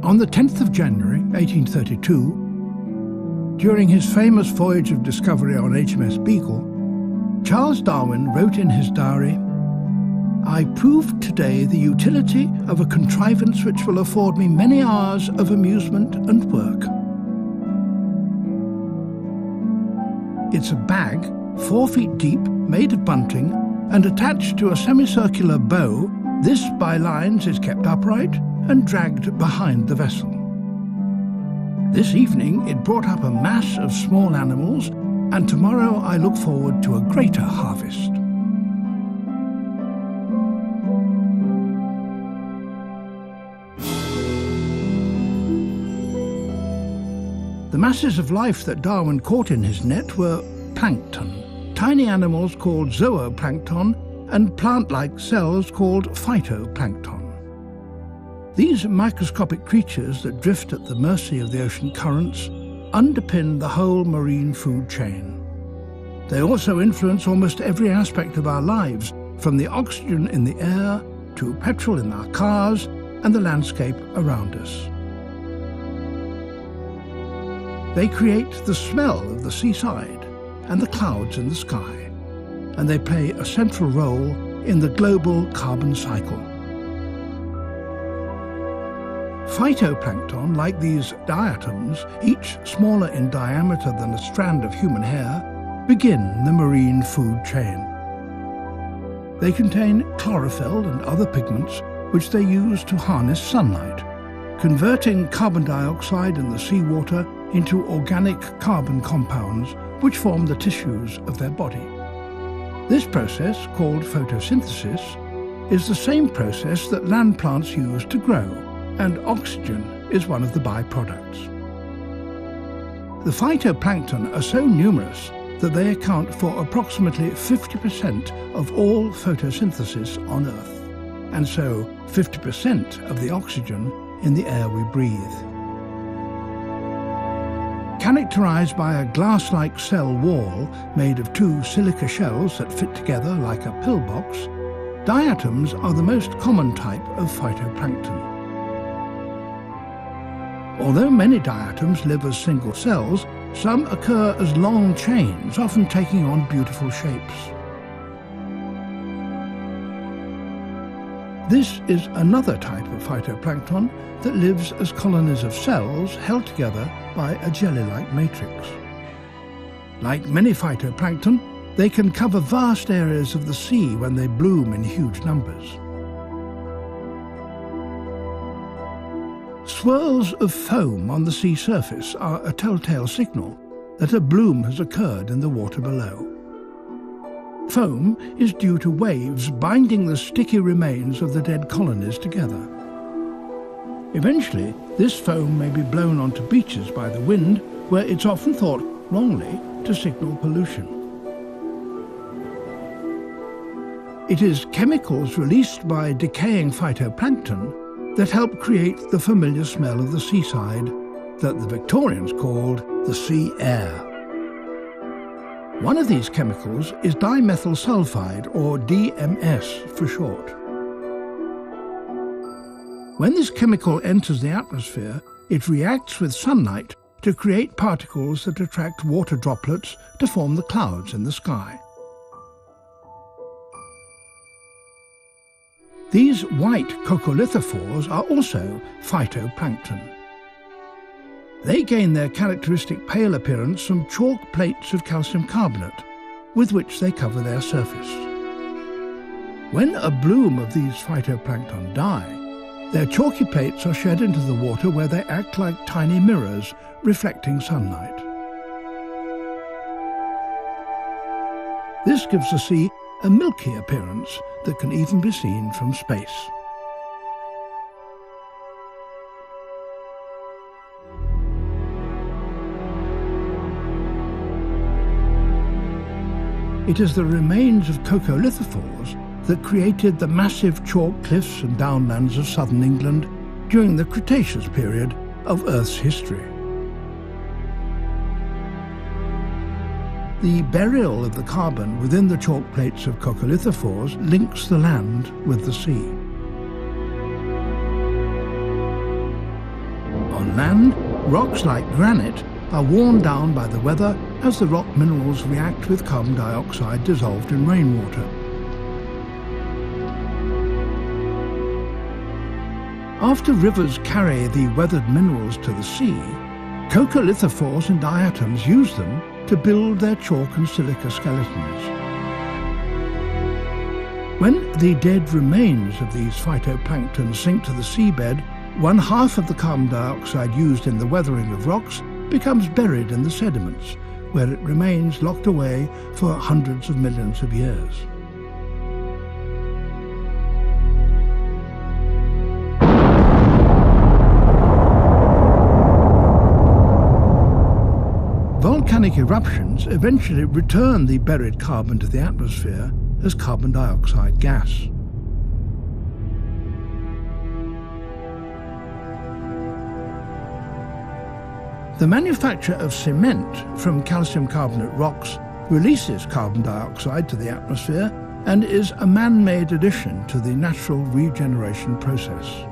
On the 10th of January 1832, during his famous voyage of discovery on HMS Beagle, Charles Darwin wrote in his diary, "I proved today the utility of a contrivance which will afford me many hours of amusement and work. It's a bag 4 feet deep, made of bunting, and attached to a semicircular bow. This, by lines, is kept upright and dragged behind the vessel. This evening it brought up a mass of small animals, and tomorrow I look forward to a greater harvest." The masses of life that Darwin caught in his net were plankton, tiny animals called zooplankton, and plant-like cells called phytoplankton. These microscopic creatures that drift at the mercy of the ocean currents underpin the whole marine food chain. They also influence almost every aspect of our lives, from the oxygen in the air to petrol in our cars and the landscape around us. They create the smell of the seaside and the clouds in the sky, and they play a central role in the global carbon cycle. Phytoplankton, like these diatoms, each smaller in diameter than a strand of human hair, begin the marine food chain. They contain chlorophyll and other pigments which they use to harness sunlight, converting carbon dioxide in the seawater into organic carbon compounds which form the tissues of their body. This process, called photosynthesis, is the same process that land plants use to grow, and oxygen is one of the byproducts. The phytoplankton are so numerous that they account for approximately 50% of all photosynthesis on Earth, and so 50% of the oxygen in the air we breathe. Characterized by a glass-like cell wall made of 2 silica shells that fit together like a pillbox, diatoms are the most common type of phytoplankton. Although many diatoms live as single cells, some occur as long chains, often taking on beautiful shapes. This is another type of phytoplankton that lives as colonies of cells held together by a jelly-like matrix. Like many phytoplankton, they can cover vast areas of the sea when they bloom in huge numbers. Swirls of foam on the sea surface are a telltale signal that a bloom has occurred in the water below. Foam is due to waves binding the sticky remains of the dead colonies together. Eventually, this foam may be blown onto beaches by the wind, where it's often thought, wrongly, to signal pollution. It is chemicals released by decaying phytoplankton that help create the familiar smell of the seaside that the Victorians called the sea air. One of these chemicals is dimethyl sulfide, or DMS for short. When this chemical enters the atmosphere, it reacts with sunlight to create particles that attract water droplets to form the clouds in the sky. These white coccolithophores are also phytoplankton. They gain their characteristic pale appearance from chalk plates of calcium carbonate, with which they cover their surface. When a bloom of these phytoplankton die, their chalky plates are shed into the water, where they act like tiny mirrors, reflecting sunlight. This gives the sea a milky appearance that can even be seen from space. It is the remains of coccolithophores that created the massive chalk cliffs and downlands of southern England during the Cretaceous period of Earth's history. The burial of the carbon within the chalk plates of coccolithophores links the land with the sea. On land, rocks like granite are worn down by the weather as the rock minerals react with carbon dioxide dissolved in rainwater. After rivers carry the weathered minerals to the sea, coccolithophores and diatoms use them to build their chalk and silica skeletons. When the dead remains of these phytoplankton sink to the seabed, 1/2 of the carbon dioxide used in the weathering of rocks becomes buried in the sediments, where it remains locked away for hundreds of millions of years. Volcanic eruptions eventually return the buried carbon to the atmosphere as carbon dioxide gas. The manufacture of cement from calcium carbonate rocks releases carbon dioxide to the atmosphere and is a man-made addition to the natural regeneration process.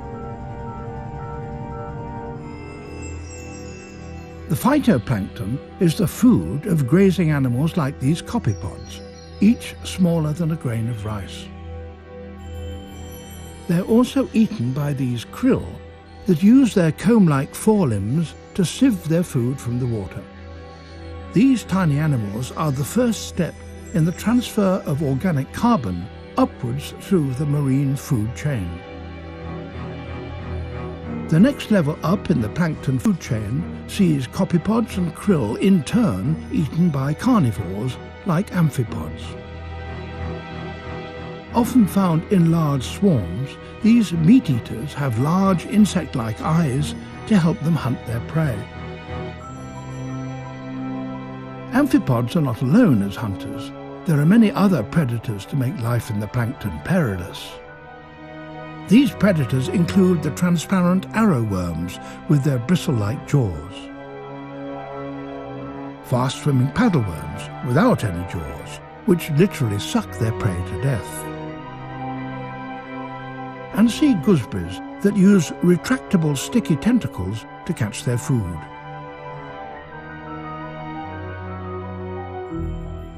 The phytoplankton is the food of grazing animals like these copepod, each smaller than a grain of rice. They're also eaten by these krill that use their comb-like forelimbs to sieve their food from the water. These tiny animals are the first step in the transfer of organic carbon upwards through the marine food chain. The next level up in the plankton food chain sees copepods and krill in turn eaten by carnivores like amphipods. Often found in large swarms, these meat-eaters have large insect-like eyes to help them hunt their prey. Amphipods are not alone as hunters. There are many other predators to make life in the plankton perilous. These predators include the transparent arrowworms with their bristle-like jaws, fast-swimming paddleworms without any jaws, which literally suck their prey to death, and sea gooseberries that use retractable sticky tentacles to catch their food.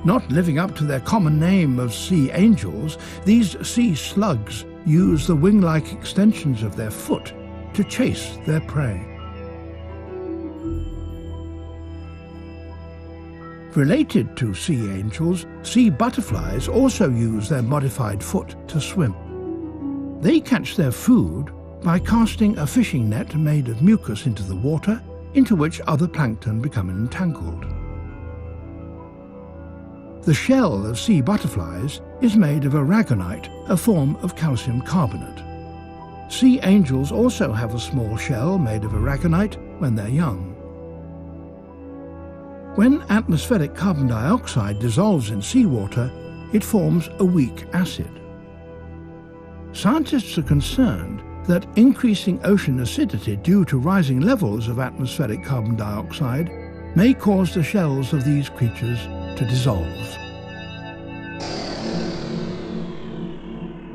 Not living up to their common name of sea angels, these sea slugs use the wing-like extensions of their foot to chase their prey. Related to sea angels, sea butterflies also use their modified foot to swim. They catch their food by casting a fishing net made of mucus into the water, into which other plankton become entangled. The shell of sea butterflies is made of aragonite, a form of calcium carbonate. Sea angels also have a small shell made of aragonite when they're young. When atmospheric carbon dioxide dissolves in seawater, it forms a weak acid. Scientists are concerned that increasing ocean acidity due to rising levels of atmospheric carbon dioxide may cause the shells of these creatures to dissolve.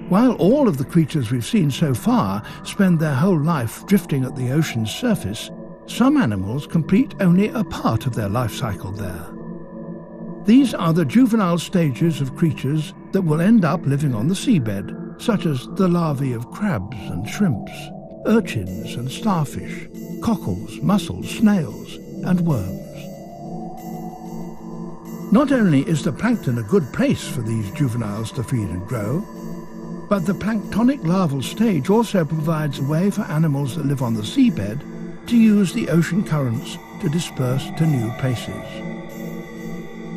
While all of the creatures we've seen so far spend their whole life drifting at the ocean's surface, some animals complete only a part of their life cycle there. These are the juvenile stages of creatures that will end up living on the seabed, such as the larvae of crabs and shrimps, urchins and starfish, cockles, mussels, snails, and worms. Not only is the plankton a good place for these juveniles to feed and grow, but the planktonic larval stage also provides a way for animals that live on the seabed to use the ocean currents to disperse to new places.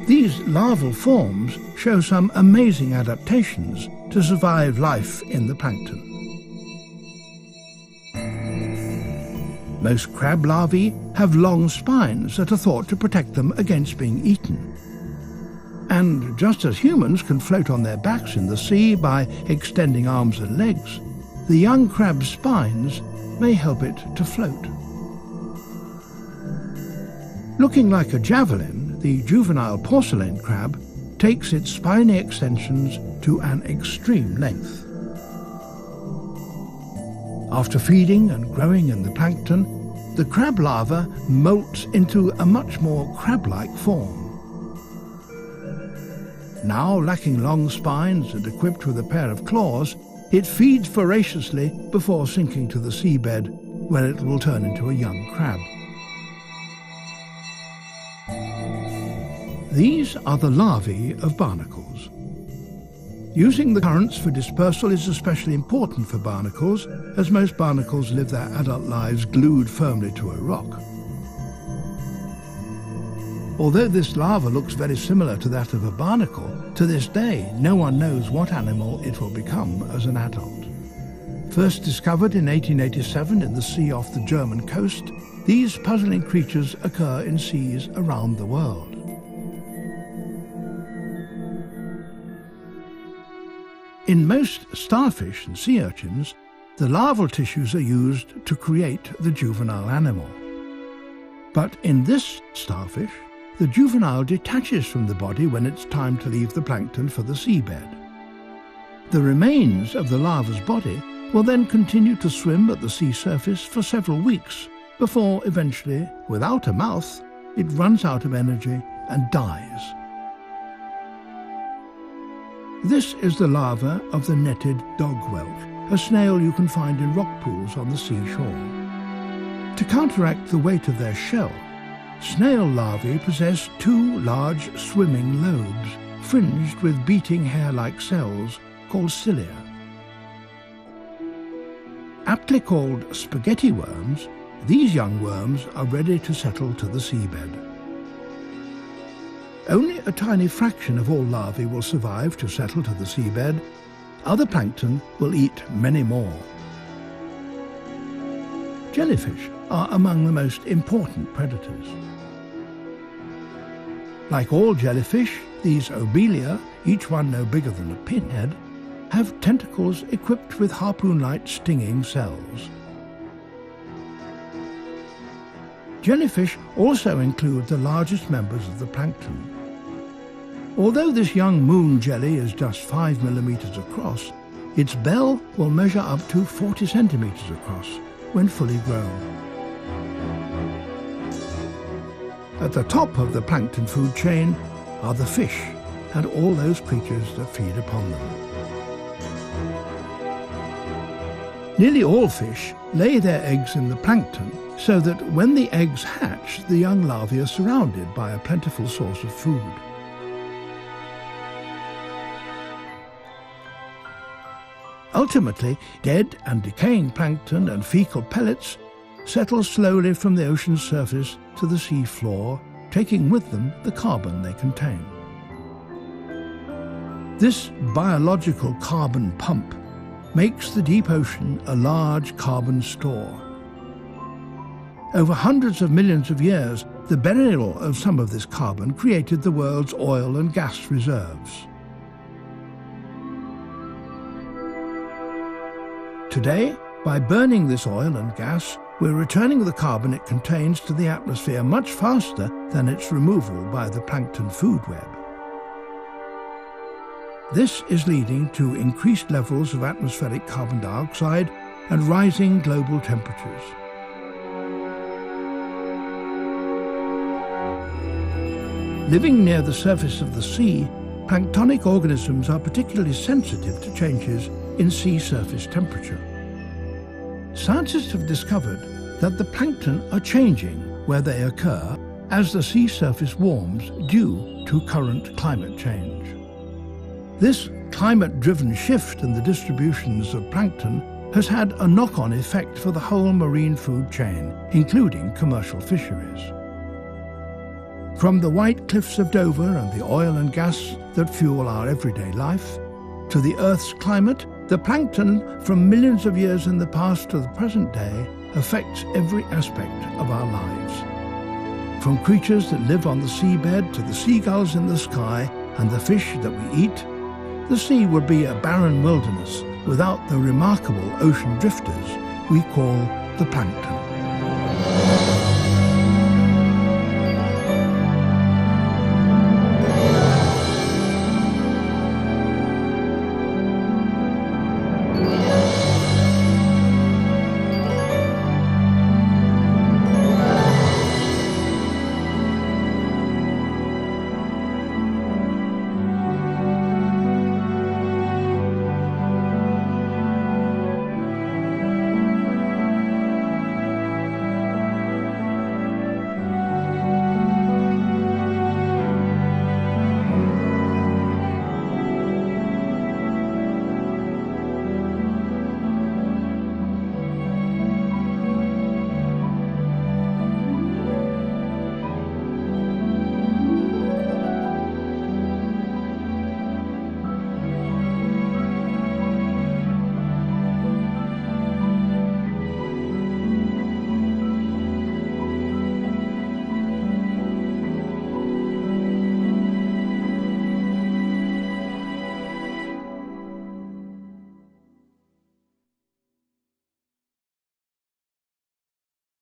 These larval forms show some amazing adaptations to survive life in the plankton. Most crab larvae have long spines that are thought to protect them against being eaten. And just as humans can float on their backs in the sea by extending arms and legs, the young crab's spines may help it to float. Looking like a javelin, the juvenile porcelain crab takes its spiny extensions to an extreme length. After feeding and growing in the plankton, the crab larva molts into a much more crab-like form. Now lacking long spines and equipped with a pair of claws, it feeds voraciously before sinking to the seabed, where it will turn into a young crab. These are the larvae of barnacles. Using the currents for dispersal is especially important for barnacles, as most barnacles live their adult lives glued firmly to a rock. Although this larva looks very similar to that of a barnacle, to this day no one knows what animal it will become as an adult. First discovered in 1887 in the sea off the German coast, these puzzling creatures occur in seas around the world. In most starfish and sea urchins, the larval tissues are used to create the juvenile animal. But in this starfish, the juvenile detaches from the body when it's time to leave the plankton for the seabed. The remains of the larva's body will then continue to swim at the sea surface for several weeks before eventually, without a mouth, it runs out of energy and dies. This is the larva of the netted dog-whelk, a snail you can find in rock pools on the seashore. To counteract the weight of their shell, snail larvae possess two large swimming lobes, fringed with beating hair-like cells called cilia. Aptly called spaghetti worms, these young worms are ready to settle to the seabed. Only a tiny fraction of all larvae will survive to settle to the seabed. Other plankton will eat many more. Jellyfish are among the most important predators. Like all jellyfish, these obelia, each one no bigger than a pinhead, have tentacles equipped with harpoon-like stinging cells. Jellyfish also include the largest members of the plankton. Although this young moon jelly is just 5 millimeters across, its bell will measure up to 40 centimeters across when fully grown. At the top of the plankton food chain are the fish and all those creatures that feed upon them. Nearly all fish lay their eggs in the plankton so that when the eggs hatch, the young larvae are surrounded by a plentiful source of food. Ultimately, dead and decaying plankton and fecal pellets settle slowly from the ocean's surface to the sea floor, taking with them the carbon they contain. This biological carbon pump makes the deep ocean a large carbon store. Over hundreds of millions of years, the burial of some of this carbon created the world's oil and gas reserves. Today, by burning this oil and gas, we're returning the carbon it contains to the atmosphere much faster than its removal by the plankton food web. This is leading to increased levels of atmospheric carbon dioxide and rising global temperatures. Living near the surface of the sea, planktonic organisms are particularly sensitive to changes in sea surface temperature. Scientists have discovered that the plankton are changing where they occur as the sea surface warms due to current climate change. This climate-driven shift in the distributions of plankton has had a knock-on effect for the whole marine food chain, including commercial fisheries. From the white cliffs of Dover and the oil and gas that fuel our everyday life, to the Earth's climate, the plankton from millions of years in the past to the present day affects every aspect of our lives. From creatures that live on the seabed to the seagulls in the sky and the fish that we eat, the sea would be a barren wilderness without the remarkable ocean drifters we call the plankton.